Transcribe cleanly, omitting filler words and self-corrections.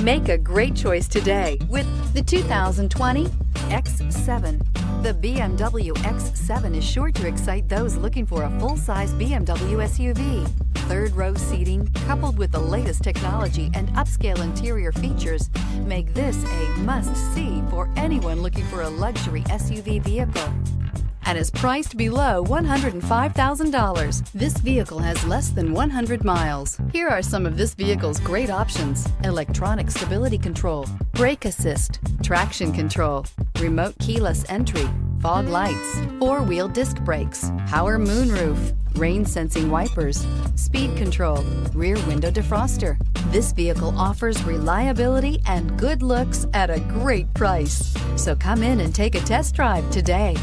Make a great choice today with the 2020 X7. The BMW X7 is sure to excite those looking for a full-size BMW SUV. Third-row seating, coupled with the latest technology and upscale interior features, make this a must-see for anyone looking for a luxury SUV vehicle, and is priced below $105,000. This vehicle has less than 100 miles. Here are some of this vehicle's great options: electronic stability control, brake assist, traction control, remote keyless entry, fog lights, four-wheel disc brakes, power moonroof, rain sensing wipers, speed control, rear window defroster. This vehicle offers reliability and good looks at a great price. So come in and take a test drive today.